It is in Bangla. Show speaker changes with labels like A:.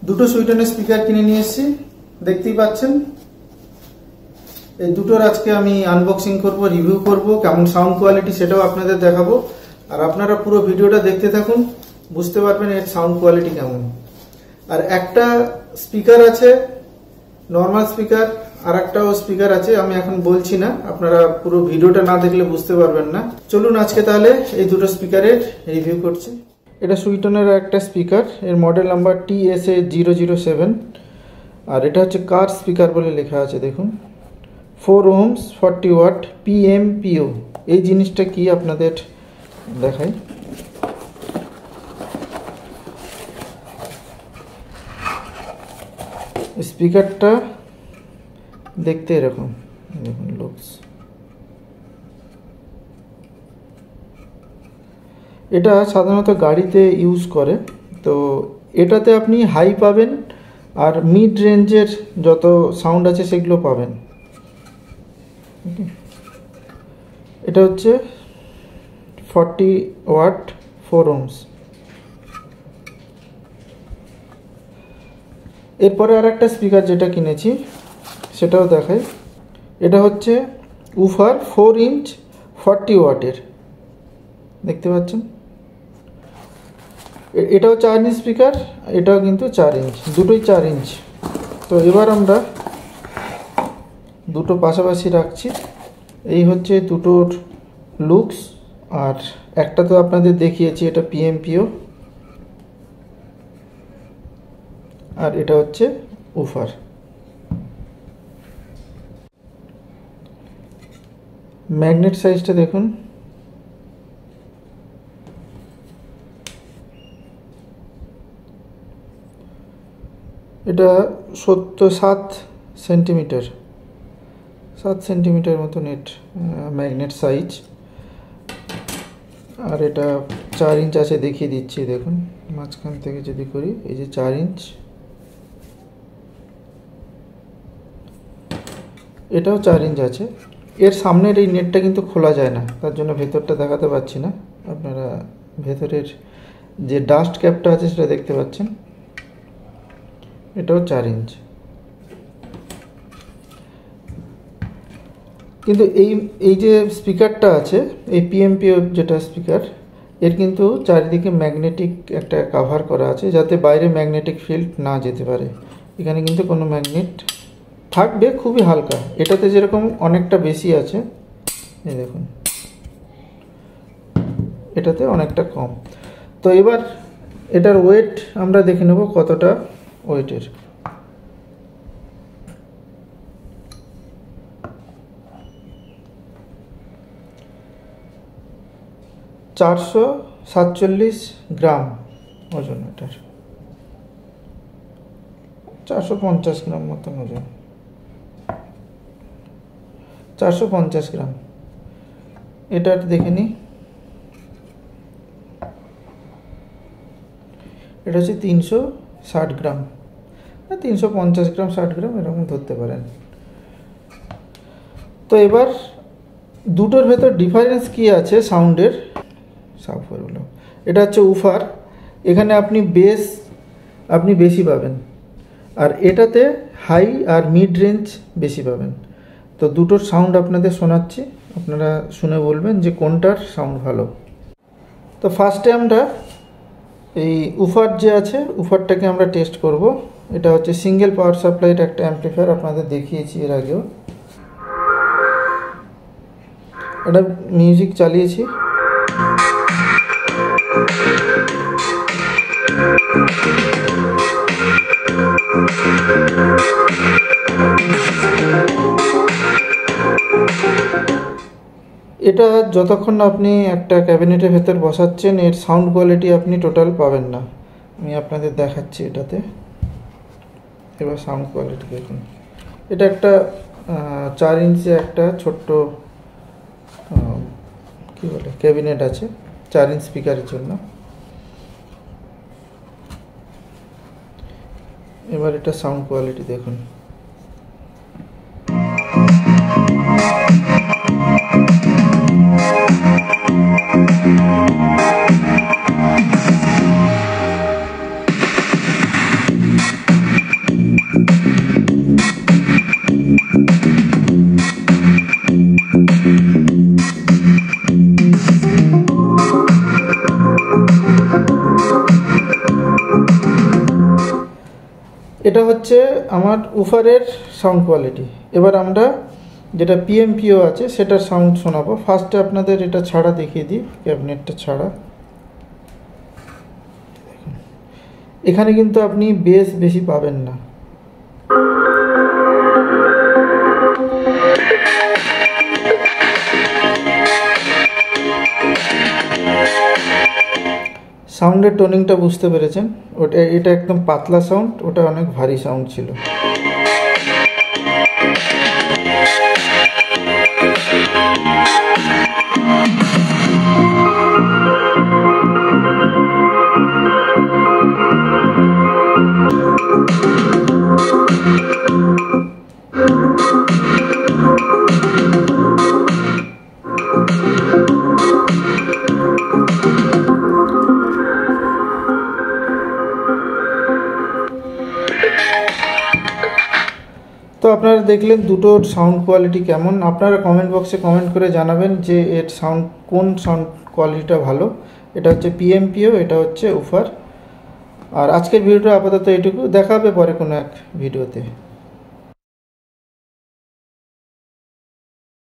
A: দুটো সুইটনের স্পিকার কিনে নিয়ে এসেছি, দেখতেই পাচ্ছেন। এই দুটোর আজকে আমি আনবক্সিং করব, রিভিউ করব, কেমন সাউন্ড কোয়ালিটি সেটাও আপনাদের দেখাবো। আর আপনারা পুরো ভিডিওটা দেখতে থাকুন, বুঝতে পারবেন এর সাউন্ড কোয়ালিটি কেমন। আর একটা স্পিকার আছে নর্মাল স্পিকার, আর একটাও স্পিকার আছে, আমি এখন বলছি না, আপনারা পুরো ভিডিওটা না দেখলে বুঝতে পারবেন না। চলুন আজকে তাহলে এই দুটো স্পিকারের রিভিউ করছি। এটা সুইটনের একটা স্পিকার, এর মডেল নাম্বার TSA007, আর এটা হচ্ছে কার স্পিকার বলে লেখা আছে, দেখুন 4 ohms 40 ওয়াট PMPO। এই জিনিসটা কি আপনাদের দেখাই। স্পিকারটা দেখতে এরকম, দেখুন লুকস। এটা সাধারণত গাড়িতে ইউজ করে, তো এটাতে আপনি হাই পাবেন আর মিড রেঞ্জের যত সাউন্ড আছে সেগুলো পাবেন। এটা হচ্ছে 40 ওয়াট 4 ohms। এরপরে আর একটা স্পিকার যেটা কিনেছি সেটাও দেখাই। এটা হচ্ছে উফার 4 ইঞ্চ 40 ওয়াটের, দেখতে পাচ্ছেন। এটাও 4 ইঞ্চ স্পিকার, এটাও কিন্তু 4 ইঞ্চ, দুটোই 4 ইঞ্চ। তো এবার আমরা দুটো পাশাপাশি রাখছি। এই হচ্ছে দুটোর লুকস, আর একটা তো আপনাদের দেখিয়েছি, এটা PMPO, আর এটা হচ্ছে উফার। ম্যাগনেট সাইজটা দেখুন, এটা 7 সেন্টিমিটার, 7 সেন্টিমিটার মতো নেট ম্যাগনেট সাইজ। আর এটা 4 ইঞ্চ আছে, দেখিয়ে দিচ্ছি, দেখুন মাঝখান থেকে যদি করি, এই যে 4 ইঞ্চ। এটাও 4 ইঞ্চ আছে। এর সামনের এই নেটটা কিন্তু খোলা যায় না, তার জন্য ভেতরটা দেখাতে পাচ্ছি না। আপনারা ভেতরের যে ডাস্ট ক্যাপটা আছে সেটা দেখতে পাচ্ছেন। এটাও 4 ইঞ্চ। কিন্তু এই যে স্পিকারটা আছে, এই PMPO যেটা স্পিকার, এর কিন্তু চারিদিকে ম্যাগনেটিক একটা কাভার করা আছে, যাতে বাইরে ম্যাগনেটিক ফিল্ড না যেতে পারে। এখানে কিন্তু কোনো ম্যাগনেট থাকবে, খুবই হালকা। এটাতে যেরকম অনেকটা বেশি আছে, এই দেখুন, এটাতে অনেকটা কম। তো এবার এটার ওয়েট আমরা দেখে নেব কতটা ওয়েটের। $447 গ্রাম ওজন এটার, 450 গ্রাম মতন ওজন, 450 গ্রাম। এটার দেখে নিই, এটা হচ্ছে 360 গ্রাম, 350 গ্রাম 60 গ্রাম এরকম ধরতে পারেন। তো এবার দুটোর ভেতর ডিফারেন্স কি আছে সাউন্ডের, সাবওয়্যারগুলো। এটা হচ্ছে উফার, এখানে আপনি বেস বেশি পাবেন, আর এটাতে হাই আর মিড রেঞ্জ বেশি পাবেন। তো দুটোর সাউন্ড আপনাদের শোনাচ্ছি, আপনারা শুনে বলবেন যে কোনটার সাউন্ড ভালো। তো ফার্স্টে আমরা এই উফার যে আছে, উফারটাকে আমরা টেস্ট করব। এটা হচ্ছে সিঙ্গেল পাওয়ার সাপ্লাইয়ের একটা অ্যাম্পলিফায়ার, আপনাদের দেখিয়েছি এর আগেও। এটা মিউজিক চালিয়েছি, এটা যতক্ষণ না আপনি একটা ক্যাবিনেটের ভেতর বসাচ্ছেন, এর সাউন্ড কোয়ালিটি আপনি টোটাল পাবেন না। আমি আপনাদের দেখাচ্ছি এটাতে। এবার সাউন্ড কোয়ালিটি দেখুন। এটা একটা 4 ইঞ্চি একটা ছোট্ট কি বলে ক্যাবিনেট আছে 4 ইঞ্চ স্পিকারের জন্য। এবার এটা সাউন্ড কোয়ালিটি দেখুন। এটা হচ্ছে আমার উফারের সাউন্ড কোয়ালিটি। এবার আমরা যেটা পিএমপিও আছে সেটার সাউন্ড শোনাবো। ফার্স্টে আপনাদের এটা ছাড়া দেখিয়ে দিই, ক্যাবিনেটটা ছাড়া। এখানে কিন্তু আপনি বেস বেশি পাবেন না। সাউন্ডের টোনিংটা বুঝতে পেরেছেন? এটা একদম পাতলা সাউন্ড, ওটা অনেক ভারী সাউন্ড ছিল। তো আপনারা দেখলেন দুটোর সাউন্ড কোয়ালিটি কেমন। আপনারা কমেন্ট বক্সে কমেন্ট করে জানাবেন যে এর সাউন্ড কোন সাউন্ড কোয়ালিটিটা ভালো। এটা হচ্ছে পিএমপিও, এটা হচ্ছে উফার। আর আজকের ভিডিওটা আপাতত এইটুকু, দেখা হবে পরে কোনো এক ভিডিওতে।